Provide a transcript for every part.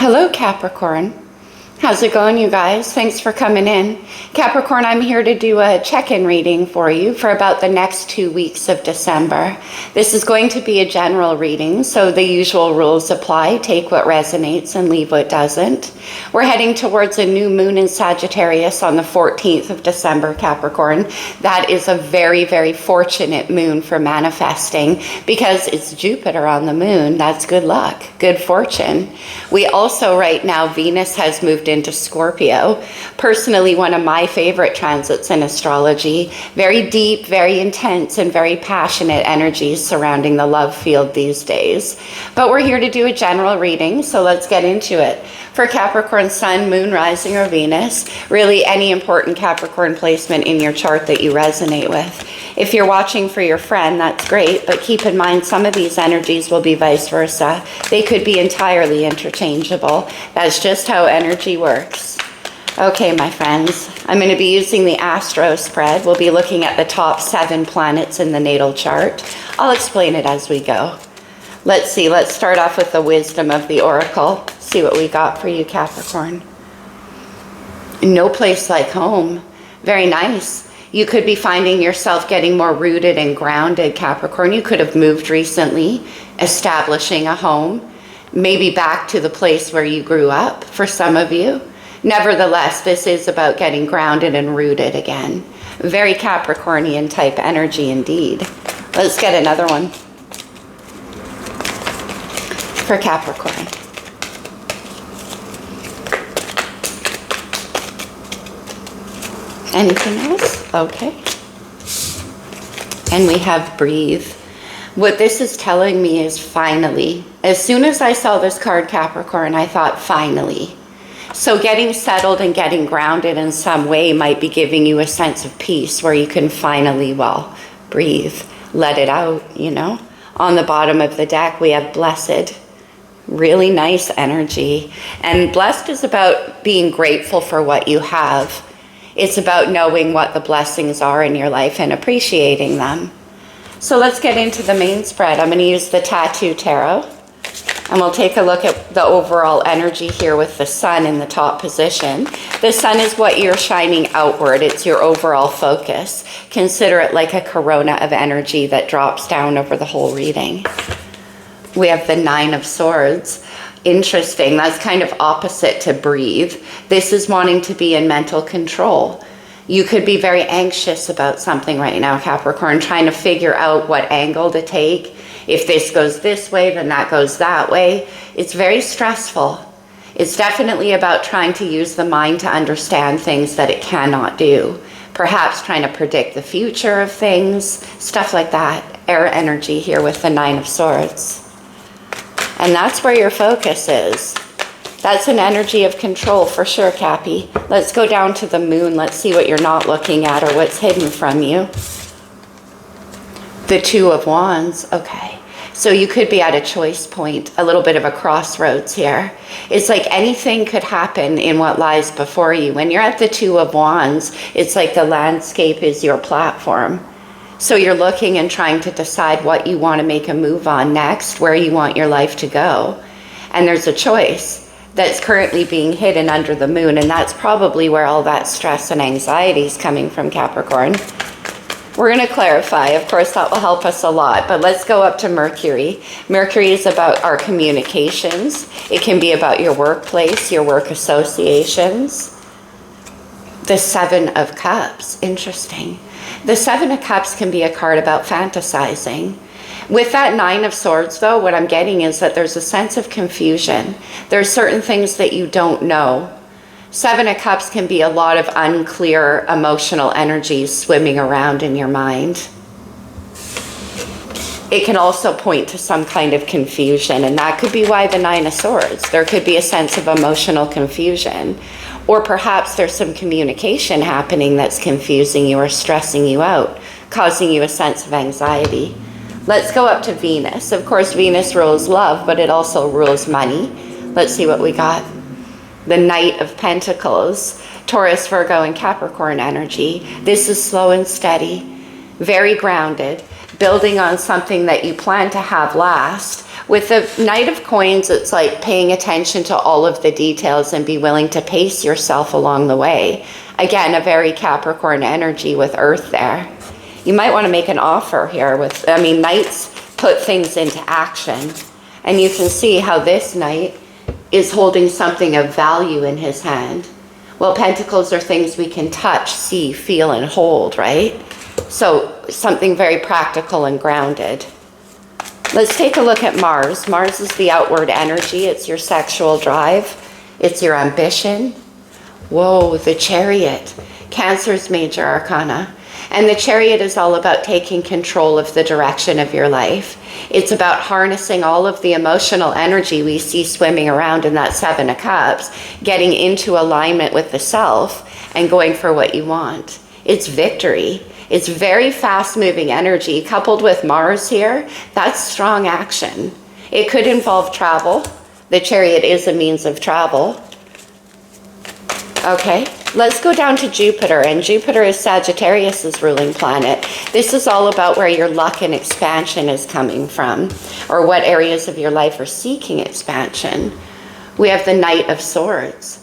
Hello, Capricorn. How's it going, you guys? Thanks for coming in. Capricorn, I'm here to do a check-in reading for you for about the next 2 weeks of December. This is going to be a general reading, so the usual rules apply. Take what resonates and leave what doesn't. We're heading towards a new moon in Sagittarius on the 14th of December, Capricorn. That is a very, very fortunate moon for manifesting because it's Jupiter on the moon. That's good luck, good fortune. We also, right now, Venus has moved into Scorpio. Personally, one of my favorite transits in astrology. Very deep, very intense, and very passionate energies surrounding the love field these days. But we're here to do a general reading, so let's get into it. For Capricorn Sun, Moon, Rising, or Venus, really any important Capricorn placement in your chart that you resonate with. If you're watching for your friend, that's great, but keep in mind some of these energies will be vice versa. They could be entirely interchangeable. That's just how energy works. Okay, my friends, I'm going to be using the Astro spread. We'll be looking at the top 7 planets in the natal chart. I'll explain it as we go. Let's see, let's start off with the wisdom of the oracle. See what we got for you, Capricorn. No place like home. Very nice. You could be finding yourself getting more rooted and grounded, Capricorn. You could have moved recently, establishing a home, maybe back to the place where you grew up for some of you. Nevertheless, this is about getting grounded and rooted again. Very Capricornian type energy indeed. Let's get another one for Capricorn. Anything else? Okay. And we have breathe. What this is telling me is finally. As soon as I saw this card, Capricorn, I thought finally. So getting settled and getting grounded in some way might be giving you a sense of peace where you can finally, well, breathe, let it out, you know. On the bottom of the deck, we have blessed. Really nice energy. And blessed is about being grateful for what you have. It's about knowing what the blessings are in your life and appreciating them. So let's get into the main spread. I'm going to use the Tattoo Tarot. And we'll take a look at the overall energy here with the sun in the top position. The sun is what you're shining outward. It's your overall focus. Consider it like a corona of energy that drops down over the whole reading. We have the 9 of Swords. Interesting. That's kind of opposite to breathe. This is wanting to be in mental control. You could be very anxious about something right now, Capricorn, trying to figure out what angle to take. If this goes this way, then that goes that way. It's very stressful. It's definitely about trying to use the mind to understand things that it cannot do. Perhaps trying to predict the future of things, stuff like that. Air energy here with the 9 of Swords. And that's where your focus is. That's an energy of control for sure, Cappy. Let's go down to the moon. Let's see what you're not looking at or what's hidden from you. The 2 of Wands. Okay. So you could be at a choice point, a little bit of a crossroads here. It's like anything could happen in what lies before you. When you're at the 2 of Wands, it's like the landscape is your platform. So you're looking and trying to decide what you want to make a move on next, where you want your life to go. And there's a choice that's currently being hidden under the moon, and that's probably where all that stress and anxiety is coming from, Capricorn. We're going to clarify. Of course, that will help us a lot, but let's go up to Mercury. Mercury is about our communications. It can be about your workplace, your work associations. The 7 of Cups. Interesting. The 7 of Cups can be a card about fantasizing. With that 9 of Swords, though, what I'm getting is that there's a sense of confusion. There's certain things that you don't know. 7 of Cups can be a lot of unclear emotional energies swimming around in your mind. It can also point to some kind of confusion, and that could be why the 9 of Swords. There could be a sense of emotional confusion. Or perhaps there's some communication happening that's confusing you or stressing you out, causing you a sense of anxiety. Let's go up to Venus. Of course, Venus rules love, but it also rules money. Let's see what we got. The Knight of Pentacles, Taurus, Virgo, and Capricorn energy. This is slow and steady, very grounded. building on something that you plan to have last. With the Knight of Coins, it's like paying attention to all of the details and be willing to pace yourself along the way. Again, a very Capricorn energy with Earth there. You might want to make an offer here with, Knights put things into action. And you can see how this Knight is holding something of value in his hand. Well, Pentacles are things we can touch, see, feel, and hold, right? So something very practical and grounded. Let's take a look at Mars. Mars is the outward energy. It's your sexual drive. It's your ambition. Whoa, the Chariot. Cancer's major arcana. And the Chariot is all about taking control of the direction of your life. It's about harnessing all of the emotional energy we see swimming around in that Seven of Cups, getting into alignment with the self and going for what you want. It's victory. It's very fast-moving energy coupled with Mars here. That's strong action. It could involve travel. The Chariot is a means of travel. Okay, let's go down to Jupiter, and Jupiter is Sagittarius's ruling planet. This is all about where your luck and expansion is coming from, or what areas of your life are seeking expansion. We have the Knight of Swords.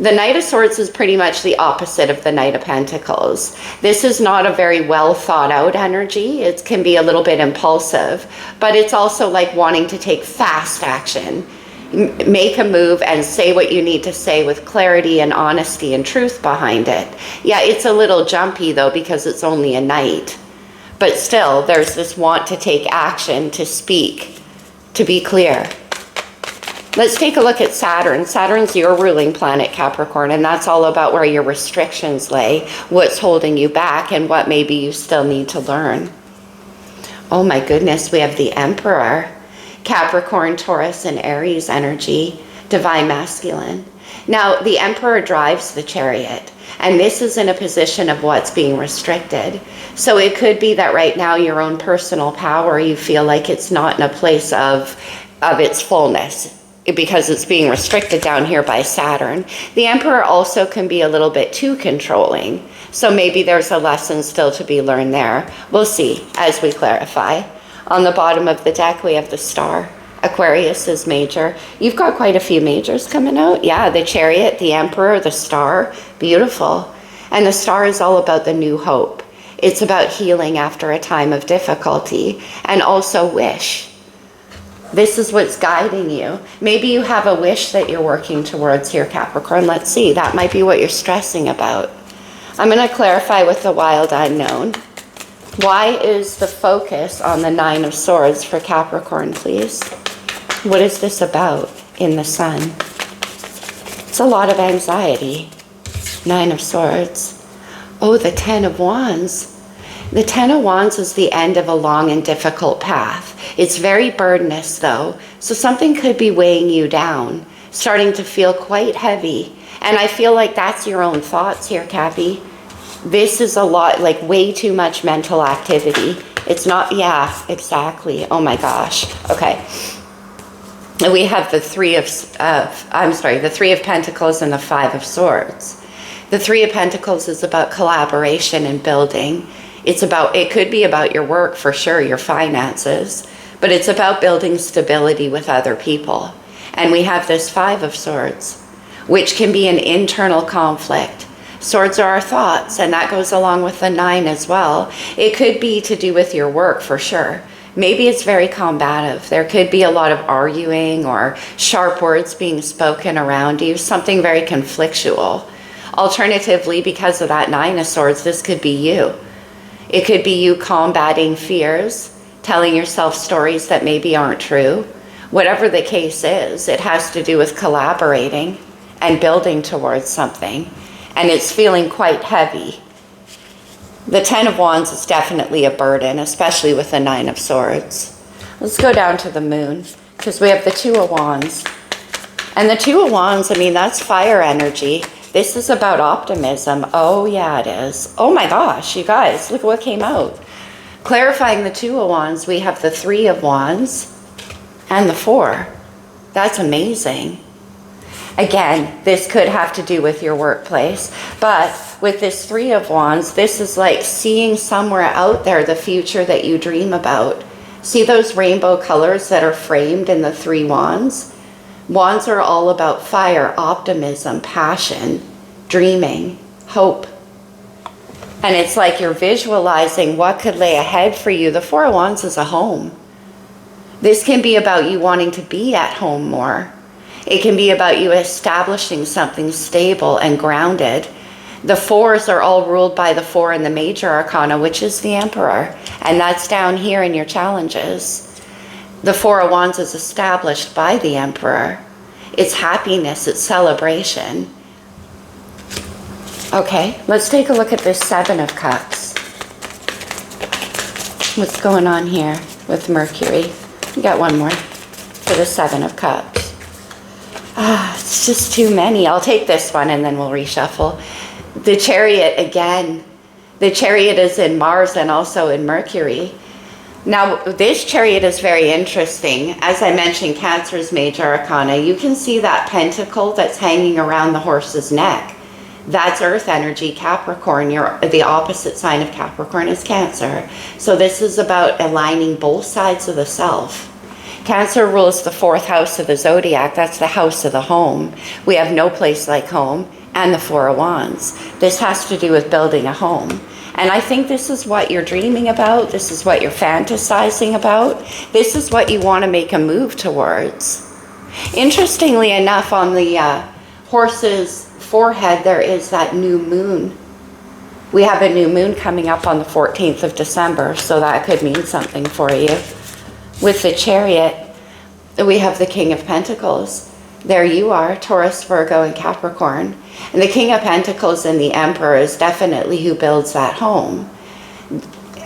The Knight of Swords is pretty much the opposite of the Knight of Pentacles. This is not a very well thought out energy. It can be a little bit impulsive, but it's also like wanting to take fast action. Make a move and say what you need to say with clarity and honesty and truth behind it. Yeah, it's a little jumpy though because it's only a Knight. But still, there's this want to take action, to speak, to be clear. Let's take a look at Saturn. Saturn's your ruling planet, Capricorn, and that's all about where your restrictions lay, what's holding you back, and what maybe you still need to learn. Oh my goodness, we have the Emperor. Capricorn, Taurus, and Aries energy, divine masculine. Now, the Emperor drives the Chariot, and this is in a position of what's being restricted. So it could be that right now your own personal power, you feel like it's not in a place of its fullness, because it's being restricted down here by Saturn. The Emperor also can be a little bit too controlling. So maybe there's a lesson still to be learned there. We'll see as we clarify. On the bottom of the deck, we have the Star. Aquarius is major. You've got quite a few majors coming out. Yeah, the Chariot, the Emperor, the Star. Beautiful. And the Star is all about the new hope. It's about healing after a time of difficulty, and also wish. This is what's guiding you. Maybe you have a wish that you're working towards here, Capricorn. Let's see. That might be what you're stressing about. I'm going to clarify with the wild unknown. Why is the focus on the Nine of Swords for Capricorn, please? What is this about in the Sun? It's a lot of anxiety. Nine of Swords. Oh, the Ten of Wands. The Ten of Wands is the end of a long and difficult path. It's very burdenous though, so something could be weighing you down, starting to feel quite heavy. And I feel like that's your own thoughts here, Cappy. This is a lot, like way too much mental activity. It's not, yeah, exactly. Oh my gosh. Okay. And we have the Three of Pentacles and the Five of Swords. The Three of Pentacles is about collaboration and building. It could be about your work for sure, your finances, but it's about building stability with other people. And we have this Five of Swords, which can be an internal conflict. Swords are our thoughts, and that goes along with the Nine as well. It could be to do with your work for sure. Maybe it's very combative. There could be a lot of arguing or sharp words being spoken around you, something very conflictual. Alternatively, because of that Nine of Swords, this could be you. It could be you combating fears, telling yourself stories that maybe aren't true. Whatever the case is, it has to do with collaborating and building towards something. And it's feeling quite heavy. The Ten of Wands is definitely a burden, especially with the Nine of Swords. Let's go down to the Moon, because we have the Two of Wands. And the Two of Wands, I mean, that's fire energy. This is about optimism. Oh, yeah, it is. Oh, my gosh, you guys, look at what came out. Clarifying the Two of Wands, we have the Three of Wands and the Four. That's amazing. Again, this could have to do with your workplace, but with this Three of Wands, this is like seeing somewhere out there the future that you dream about. See those rainbow colors that are framed in the Three Wands? Wands are all about fire, optimism, passion, dreaming, hope. And it's like you're visualizing what could lay ahead for you. The Four of Wands is a home. This can be about you wanting to be at home more. It can be about you establishing something stable and grounded. The fours are all ruled by the four in the major arcana, which is the Emperor. And that's down here in your challenges. The Four of Wands is established by the Emperor. It's happiness, it's celebration. Okay, let's take a look at this Seven of Cups. What's going on here with Mercury? We got one more for the Seven of Cups. It's just too many. I'll take this one and then we'll reshuffle. The Chariot again. The Chariot is in Mars and also in Mercury. Now, this Chariot is very interesting. As I mentioned, Cancer's major arcana. You can see that pentacle that's hanging around the horse's neck. That's earth energy, Capricorn. The opposite sign of Capricorn is Cancer. So this is about aligning both sides of the self. Cancer rules the fourth house of the zodiac. That's the house of the home. We have no place like home, and the Four of Wands. This has to do with building a home. And I think this is what you're dreaming about. This is what you're fantasizing about. This is what you want to make a move towards. Interestingly enough, on the horse's forehead, there is that new moon. We have a new moon coming up on the 14th of December, so that could mean something for you. With the Chariot, we have the King of Pentacles. There you are, Taurus, Virgo, and Capricorn. And the King of Pentacles and the Emperor is definitely who builds that home.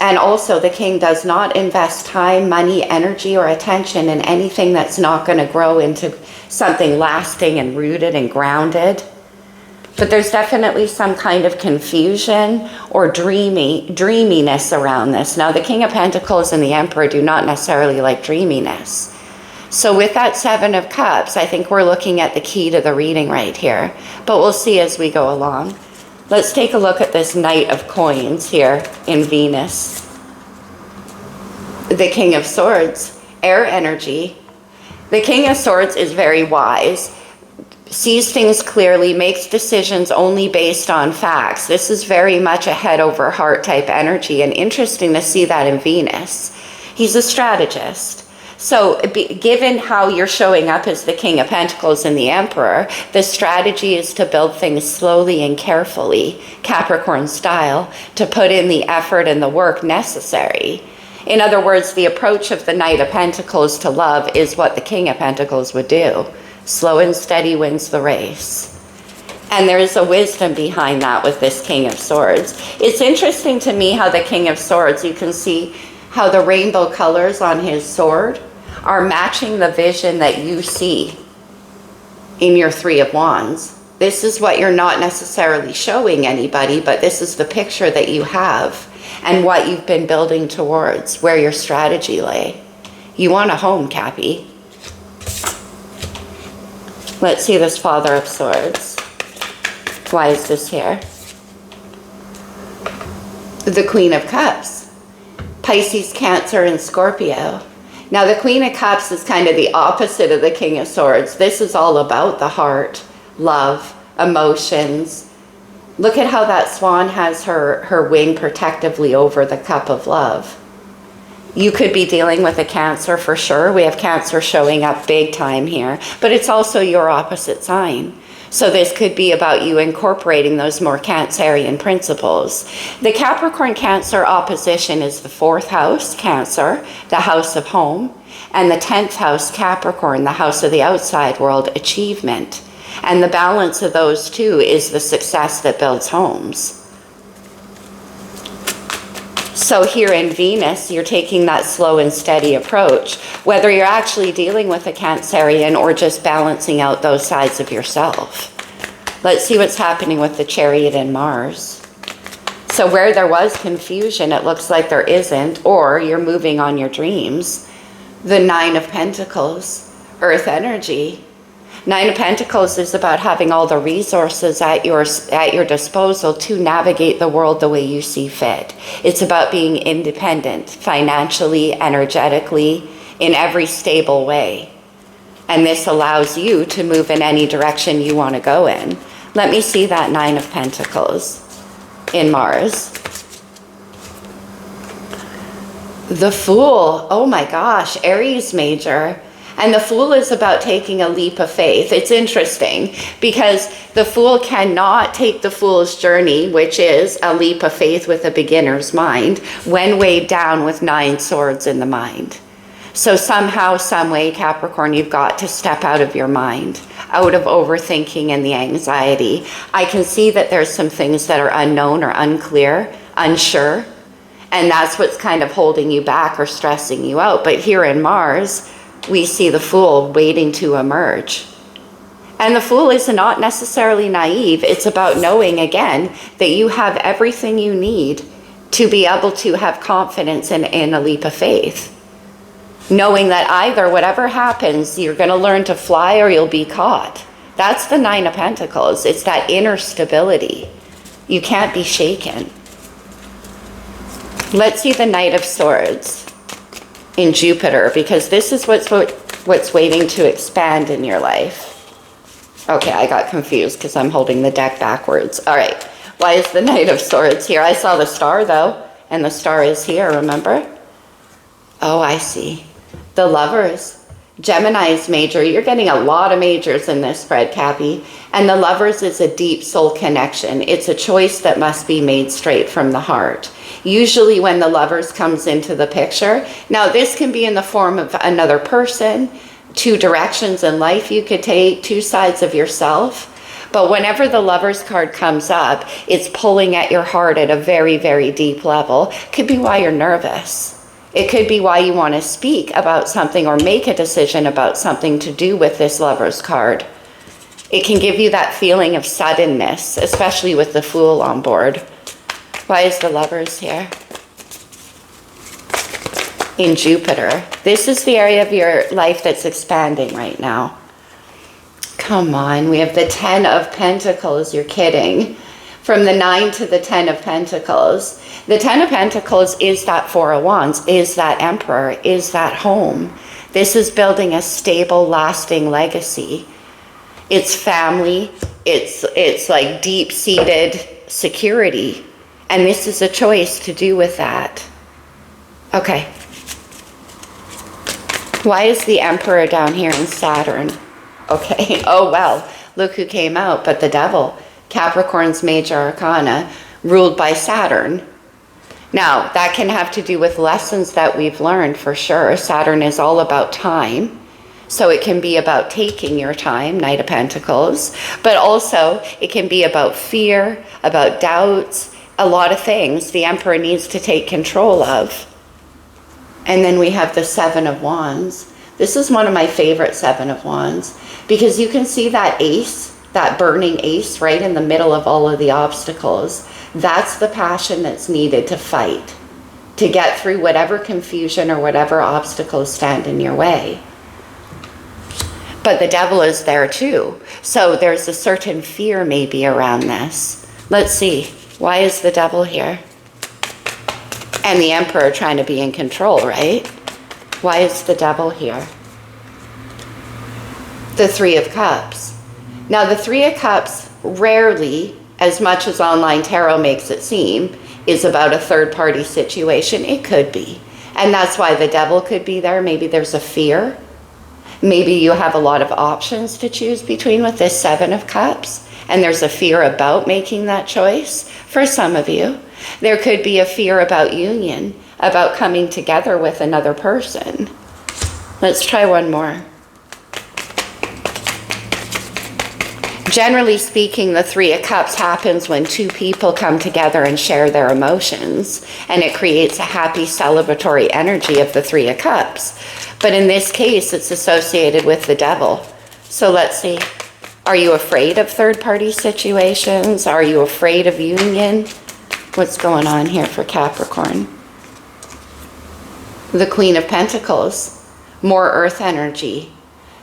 And also the King does not invest time, money, energy, or attention in anything that's not going to grow into something lasting and rooted and grounded. But there's definitely some kind of confusion or dreaminess around this. Now, the King of Pentacles and the Emperor do not necessarily like dreaminess. So with that Seven of Cups, I think we're looking at the key to the reading right here. But we'll see as we go along. Let's take a look at this Knight of Coins here in Venus. The King of Swords, air energy. The King of Swords is very wise. Sees things clearly, makes decisions only based on facts. This is very much a head over heart type energy, and interesting to see that in Venus. He's a strategist. So given how you're showing up as the King of Pentacles and the Emperor, the strategy is to build things slowly and carefully, Capricorn style, to put in the effort and the work necessary. In other words, the approach of the Knight of Pentacles to love is what the King of Pentacles would do. Slow and steady wins the race. And there is a wisdom behind that with this King of Swords. It's interesting to me how the King of Swords, you can see how the rainbow colors on his sword are matching the vision that you see in your Three of Wands. This is what you're not necessarily showing anybody, but this is the picture that you have and what you've been building towards, where your strategy lay. You want a home, Cappy. Let's see this Father of Swords. Why is this here? The Queen of Cups. Pisces, Cancer, and Scorpio. Now the Queen of Cups is kind of the opposite of the King of Swords. This is all about the heart, love, emotions. Look at how that swan has her wing protectively over the cup of love. You could be dealing with a Cancer for sure. We have Cancer showing up big time here, but it's also your opposite sign. So this could be about you incorporating those more Cancerian principles. The Capricorn Cancer opposition is the fourth house, Cancer, the house of home, and the 10th house, Capricorn, the house of the outside world, achievement. And the balance of those two is the success that builds homes. So here in Venus, you're taking that slow and steady approach, whether you're actually dealing with a Cancerian or just balancing out those sides of yourself. Let's see what's happening with the Chariot and Mars. So where there was confusion, it looks like there isn't, or you're moving on your dreams. The Nine of Pentacles, earth energy. Nine of Pentacles is about having all the resources at your disposal to navigate the world the way you see fit. It's about being independent financially, energetically, in every stable way. And this allows you to move in any direction you want to go in. Let me see that Nine of Pentacles in Mars. The Fool. Oh my gosh, Aries major. And the Fool is about taking a leap of faith. It's interesting because the Fool cannot take the Fool's journey, which is a leap of faith with a beginner's mind, when weighed down with 9 swords in the mind. So somehow, some way, Capricorn, you've got to step out of your mind, out of overthinking and the anxiety. I can see that there's some things that are unknown or unclear, unsure, and that's what's kind of holding you back or stressing you out. But here in Mars, we see the Fool waiting to emerge. And the Fool is not necessarily naive. It's about knowing, again, that you have everything you need to be able to have confidence in a leap of faith. Knowing that either, whatever happens, you're going to learn to fly or you'll be caught. That's the Nine of Pentacles. It's that inner stability. You can't be shaken. Let's see the Knight of Swords in Jupiter, because this is what's waiting to expand in your life. Okay, I got confused because I'm holding the deck backwards. All right, why is the Knight of Swords here? I saw the star though, and the star is here, remember? Oh, I see. The Lovers. Gemini's major. You're getting a lot of majors in this spread, Cappy. And the Lovers is a deep soul connection. It's a choice that must be made straight from the heart. Usually when the Lovers comes into the picture, now this can be in the form of another person, 2 directions in life you could take, 2 sides of yourself. But whenever the Lovers card comes up, it's pulling at your heart at a very, very deep level. Could be why you're nervous. It could be why you want to speak about something or make a decision about something to do with this Lovers card. It can give you that feeling of suddenness, especially with the Fool on board. Why is the Lovers here? In Jupiter. This is the area of your life that's expanding right now. Come on, we have the 10 of Pentacles. You're kidding. From the 9 to the 10 of Pentacles. The 10 of Pentacles is that 4 of Wands, is that Emperor, is that home. This is building a stable, lasting legacy. It's family. It's like deep-seated security. And this is a choice to do with that. Okay. Why is the Emperor down here in Saturn? Okay. Oh, well, look who came out, but the Devil. Capricorn's major arcana, ruled by Saturn. Now, that can have to do with lessons that we've learned for sure. Saturn is all about time. So it can be about taking your time, Knight of Pentacles. But also, it can be about fear, about doubts, a lot of things the Emperor needs to take control of. And then we have the 7 of Wands. This is one of my favorite 7 of Wands because you can see that ace, that burning ace right in the middle of all of the obstacles. That's the passion that's needed to fight, to get through whatever confusion or whatever obstacles stand in your way. But the Devil is there too. So there's a certain fear maybe around this. Let's see. Why is the Devil here? And the Emperor trying to be in control, right? Why is the Devil here? The 3 of Cups. Now, the 3 of Cups rarely, as much as online tarot makes it seem, is about a third-party situation. It could be. And that's why the Devil could be there. Maybe there's a fear. Maybe you have a lot of options to choose between with this 7 of Cups. And there's a fear about making that choice for some of you. There could be a fear about union, about coming together with another person. Let's try one more. Generally speaking, the 3 of Cups happens when 2 people come together and share their emotions, and it creates a happy celebratory energy of the 3 of Cups. But in this case, it's associated with the Devil. So let's see. Are you afraid of third-party situations? Are you afraid of union? What's going on here for Capricorn? The Queen of Pentacles. More earth energy.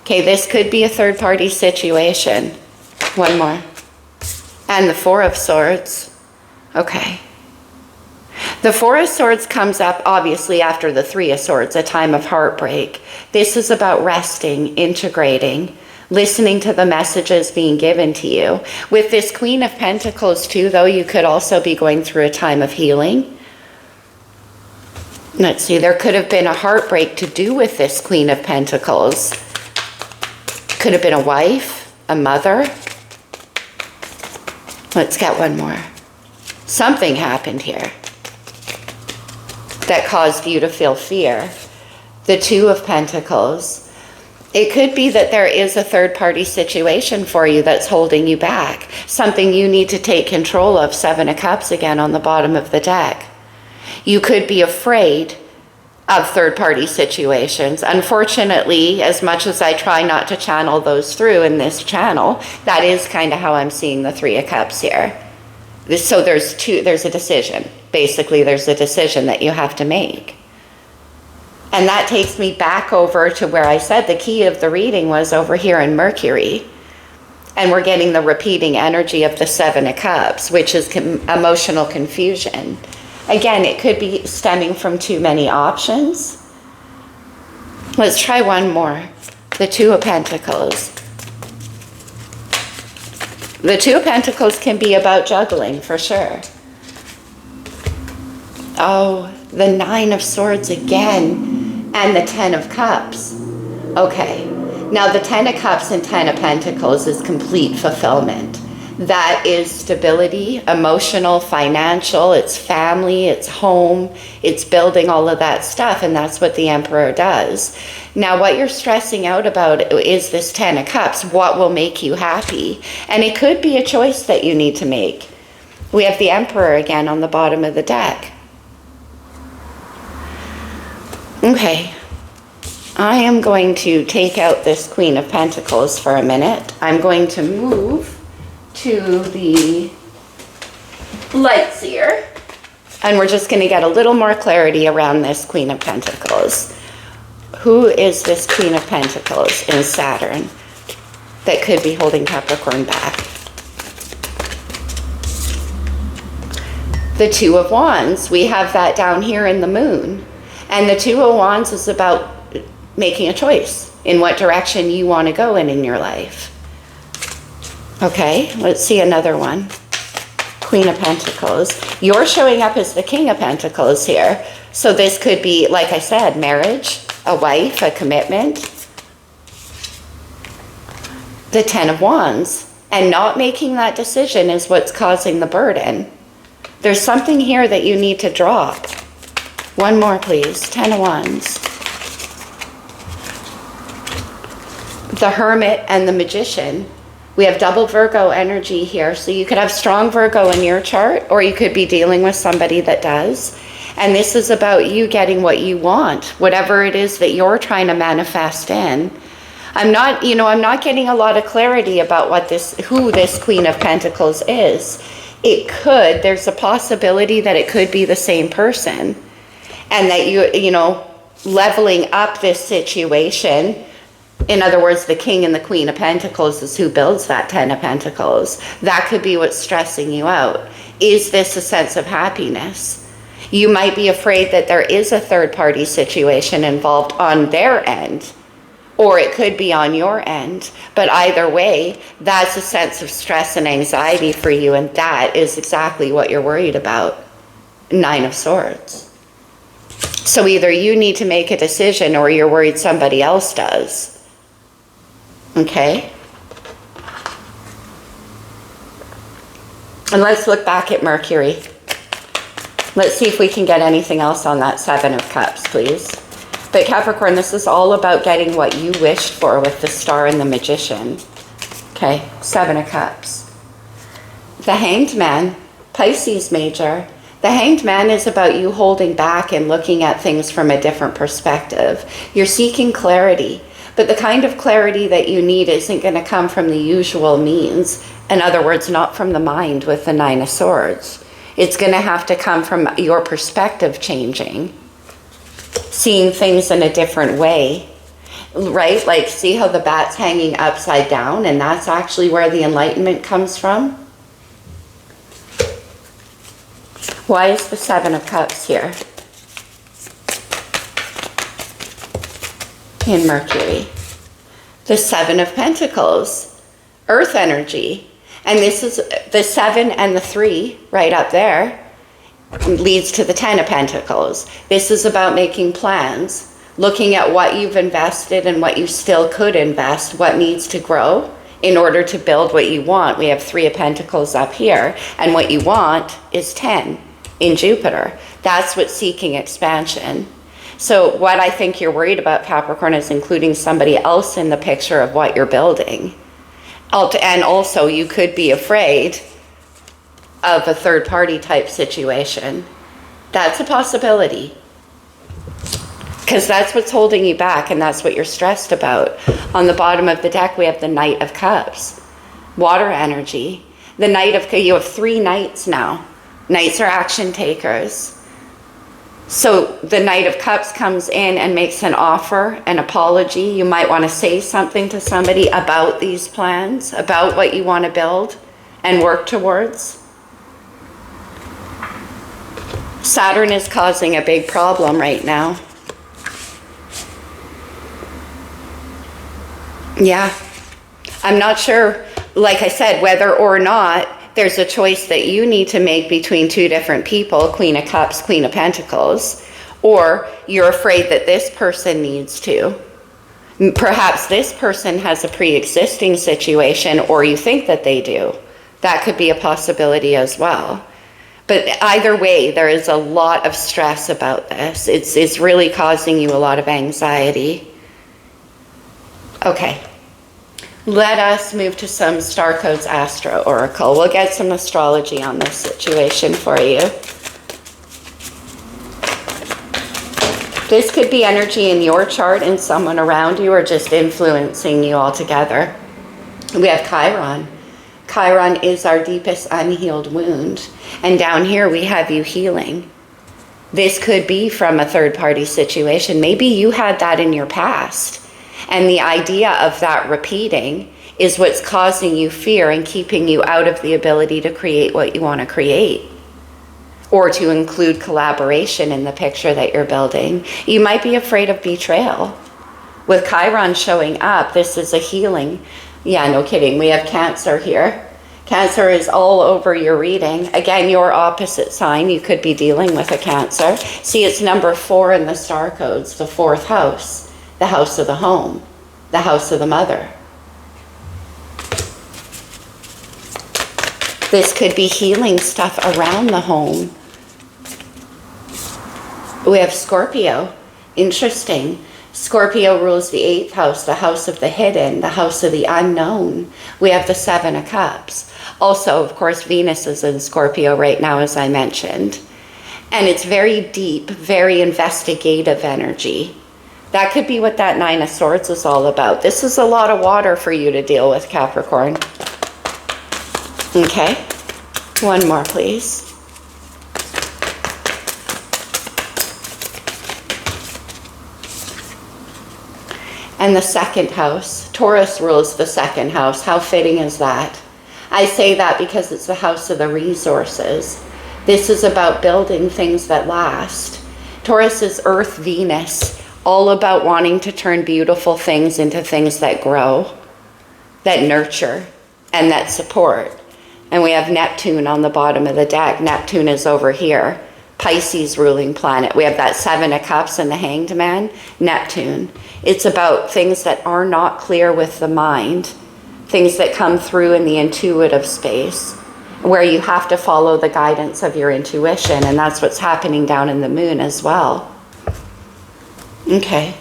Okay, this could be a third-party situation. One more. And the Four of Swords. Okay. The Four of Swords comes up obviously after the Three of Swords, a time of heartbreak. This is about resting, integrating, listening to the messages being given to you. With this Queen of Pentacles too, though, you could also be going through a time of healing. Let's see, there could have been a heartbreak to do with this Queen of Pentacles. Could have been a wife, a mother. Let's get one more. Something happened here that caused you to feel fear. The Two of Pentacles. It could be that there is a third-party situation for you that's holding you back. Something you need to take control of. Seven of Cups again on the bottom of the deck. You could be afraid of third-party situations. Unfortunately, as much as I try not to channel those through in this channel, that is kind of how I'm seeing the Three of Cups here. So there's a decision. Basically, there's a decision that you have to make. And that takes me back over to where I said the key of the reading was over here in Mercury. And we're getting the repeating energy of the Seven of Cups, which is emotional confusion. Again, it could be stemming from too many options. Let's try one more. The Two of Pentacles. The Two of Pentacles can be about juggling, for sure. Oh, the Nine of Swords again, and the Ten of Cups. Okay, now the Ten of Cups and Ten of Pentacles is complete fulfillment. That is stability, emotional, financial, it's family, it's home, it's building all of that stuff, and that's what the Emperor does. Now, what you're stressing out about is this Ten of Cups. What will make you happy? And it could be a choice that you need to make. We have the Emperor again on the bottom of the deck. Okay, I am going to take out this Queen of Pentacles for a minute. I'm going to move to the light seer, and we're just going to get a little more clarity around this Queen of Pentacles. Who is this Queen of Pentacles in Saturn that could be holding Capricorn back? The Two of Wands, we have that down here in the moon. And the Two of Wands is about making a choice in what direction you want to go in your life. Okay, let's see another one. Queen of Pentacles. You're showing up as the King of Pentacles here. So this could be, like I said, marriage, a wife, a commitment. The Ten of Wands. And not making that decision is what's causing the burden. There's something here that you need to drop. One more, please. Ten of Wands. The Hermit and the Magician. We have double Virgo energy here. So you could have strong Virgo in your chart, or you could be dealing with somebody that does. And this is about you getting what you want, whatever it is that you're trying to manifest in. I'm not getting a lot of clarity about who this Queen of Pentacles is. There's a possibility that it could be the same person. And that leveling up this situation, in other words, the King and the Queen of Pentacles is who builds that Ten of Pentacles. That could be what's stressing you out. Is this a sense of happiness? You might be afraid that there is a third-party situation involved on their end, or it could be on your end. But either way, that's a sense of stress and anxiety for you, and that is exactly what you're worried about. Nine of Swords. So either you need to make a decision or you're worried somebody else does. Okay? And let's look back at Mercury. Let's see if we can get anything else on that Seven of Cups, please. But Capricorn, this is all about getting what you wished for with the Star and the Magician. Okay, Seven of Cups. The Hanged Man, Pisces major. The Hanged Man is about you holding back and looking at things from a different perspective. You're seeking clarity, but the kind of clarity that you need isn't going to come from the usual means. In other words, not from the mind with the Nine of Swords. It's going to have to come from your perspective changing, seeing things in a different way. right? Like, see how the bat's hanging upside down, and that's actually where the enlightenment comes from? Why is the Seven of Cups here in Mercury? The Seven of Pentacles, earth energy. And this is the 7 and the 3 right up there leads to the 10 of Pentacles. This is about making plans, looking at what you've invested and what you still could invest, what needs to grow in order to build what you want. We have 3 of Pentacles up here, and what you want is 10 in Jupiter. That's what's seeking expansion. So what I think you're worried about, Capricorn, is including somebody else in the picture of what you're building. And also you could be afraid of a third party type situation. That's a possibility. Because that's what's holding you back, and that's what you're stressed about. On the bottom of the deck, we have the Knight of Cups, water energy. The Knight of, you have 3 knights now. Knights are action takers. So the Knight of Cups comes in and makes an offer, an apology. You might want to say something to somebody about these plans, about what you want to build and work towards. Saturn is causing a big problem right now. Yeah. I'm not sure, like I said, whether or not there's a choice that you need to make between 2 different people, Queen of Cups, Queen of Pentacles, or you're afraid that this person needs to. Perhaps this person has a pre-existing situation, or you think that they do. That could be a possibility as well. But either way, there is a lot of stress about this. It's really causing you a lot of anxiety. Okay. Let us move to some Star Codes Astro Oracle. We'll get some astrology on this situation for you. This could be energy in your chart and someone around you, or just influencing you altogether. We have Chiron. Chiron is our deepest unhealed wound. And down here we have you healing. This could be from a third-party situation. Maybe you had that in your past. And the idea of that repeating is what's causing you fear and keeping you out of the ability to create what you want to create, or to include collaboration in the picture that you're building. You might be afraid of betrayal. With Chiron showing up, this is a healing. Yeah, no kidding. We have Cancer here. Cancer is all over your reading. Again, your opposite sign. You could be dealing with a Cancer. See, it's number 4 in the star codes, the 4th house. The house of the home, the house of the mother. This could be healing stuff around the home. We have Scorpio. Interesting. Scorpio rules the 8th house, the house of the hidden, the house of the unknown. We have the 7 of Cups. Also, of course, Venus is in Scorpio right now, as I mentioned. And it's very deep, very investigative energy. That could be what that 9 of Swords is all about. This is a lot of water for you to deal with, Capricorn. Okay. One more, please. And the 2nd house. Taurus rules the 2nd house. How fitting is that? I say that because it's the house of the resources. This is about building things that last. Taurus is Earth, Venus. All about wanting to turn beautiful things into things that grow, that nurture, and that support. And we have Neptune on the bottom of the deck. Neptune is over here, Pisces ruling planet. We have that 7 of Cups and the Hanged Man, Neptune. It's about things that are not clear with the mind, things that come through in the intuitive space, where you have to follow the guidance of your intuition, and that's what's happening down in the moon as well. Okay.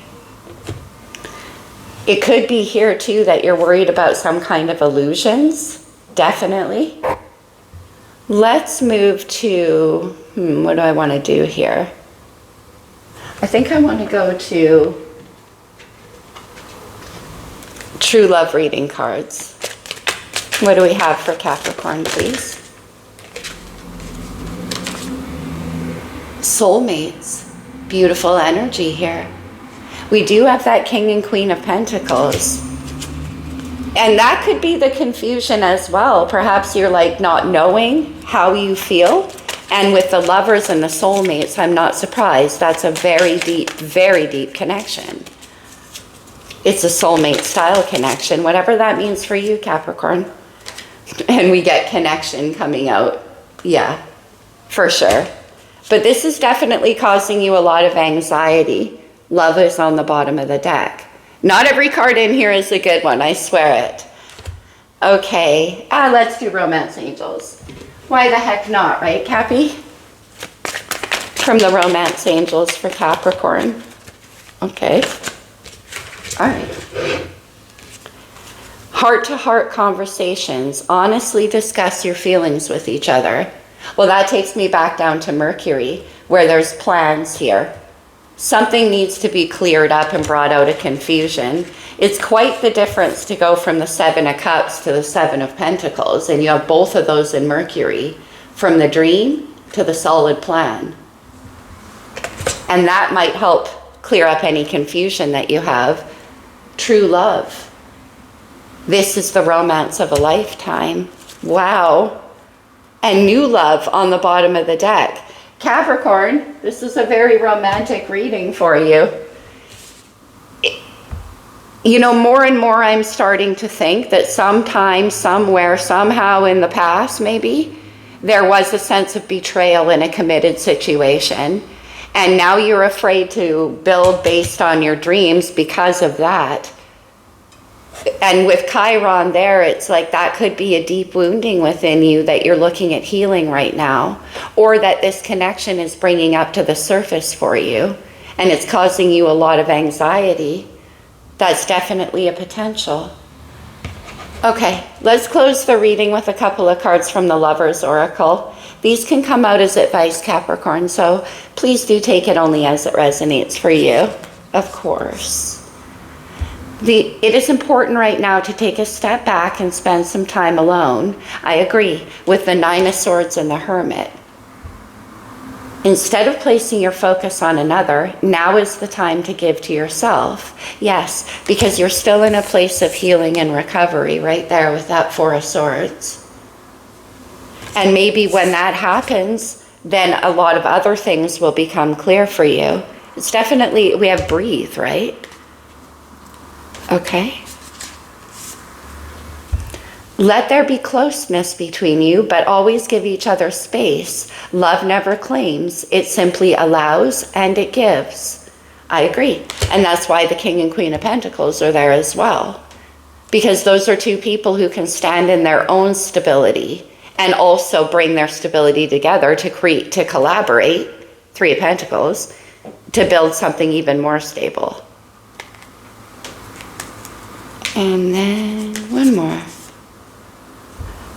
It could be here too that you're worried about some kind of illusions. Definitely. Let's move to, what do I want to do here? I think I want to go to true love reading cards. What do we have for Capricorn, please? Soulmates. Beautiful energy here. We do have that King and Queen of Pentacles. And that could be the confusion as well. Perhaps you're like not knowing how you feel. And with the Lovers and the soulmates, I'm not surprised. That's a very deep connection. It's a soulmate style connection, whatever that means for you, Capricorn. And we get connection coming out. Yeah, for sure. But this is definitely causing you a lot of anxiety. Love is on the bottom of the deck. Not every card in here is a good one, I swear it. Okay, let's do Romance Angels. Why the heck not, right, Cappy? From the Romance Angels for Capricorn. Okay. All right. Heart-to-heart conversations. Honestly discuss your feelings with each other. Well, that takes me back down to Mercury, where there's plans here. Something needs to be cleared up and brought out of confusion. It's quite the difference to go from the Seven of Cups to the Seven of Pentacles, and you have both of those in Mercury, from the dream to the solid plan. And that might help clear up any confusion that you have. True love. This is the romance of a lifetime. Wow. And new love on the bottom of the deck. Capricorn, this is a very romantic reading for you. You know, more and more I'm starting to think that sometime, somewhere, somehow in the past, maybe, there was a sense of betrayal in a committed situation. And now you're afraid to build based on your dreams because of that. And with Chiron there, it's like that could be a deep wounding within you that you're looking at healing right now, or that this connection is bringing up to the surface for you, and it's causing you a lot of anxiety. That's definitely a potential. Okay, let's close the reading with a couple of cards from the Lovers Oracle. These can come out as advice, Capricorn, so please do take it only as it resonates for you, of course. It is important right now to take a step back and spend some time alone. I agree with the Nine of Swords and the Hermit. Instead of placing your focus on another, now is the time to give to yourself. Yes, because you're still in a place of healing and recovery right there with that Four of Swords. And maybe when that happens, then a lot of other things will become clear for you. It's definitely, we have breathe, right? Okay. Let there be closeness between you, but always give each other space. Love never claims, it simply allows and it gives. I agree. And that's why the King and Queen of Pentacles are there as well. Because those are two people who can stand in their own stability and also bring their stability together to collaborate, Three of Pentacles, to build something even more stable. And then one more.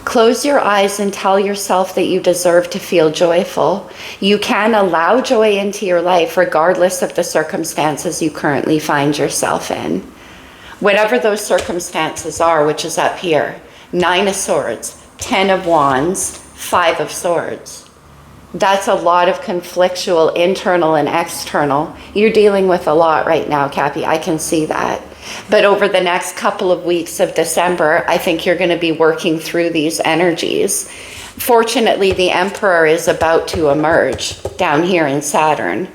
Close your eyes and tell yourself that you deserve to feel joyful. You can allow joy into your life regardless of the circumstances you currently find yourself in. Whatever those circumstances are, which is up here. Nine of Swords, 10 of Wands, 5 of Swords. That's a lot of conflictual internal and external. You're dealing with a lot right now, Cappy. I can see that. But over the next couple of weeks of December, I think you're going to be working through these energies. Fortunately, the Emperor is about to emerge down here in Saturn.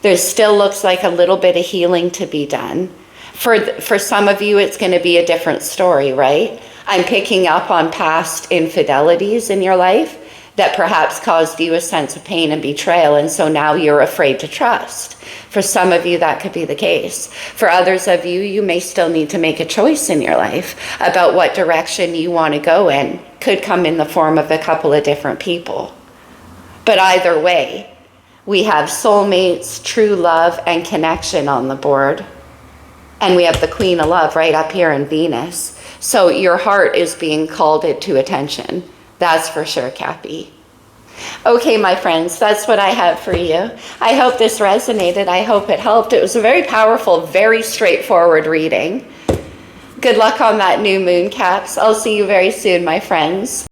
There still looks like a little bit of healing to be done. For some of you, it's going to be a different story, right? I'm picking up on past infidelities in your life that perhaps caused you a sense of pain and betrayal, and so now you're afraid to trust. For some of you, that could be the case. For others of you, you may still need to make a choice in your life about what direction you want to go in. Could come in the form of a couple of different people. But either way, we have soulmates, true love, and connection on the board. And we have the Queen of Love right up here in Venus. So your heart is being called to attention. That's for sure, Cappy. Okay, my friends, that's what I have for you. I hope this resonated. I hope it helped. It was a very powerful, very straightforward reading. Good luck on that new moon, Caps. I'll see you very soon, my friends.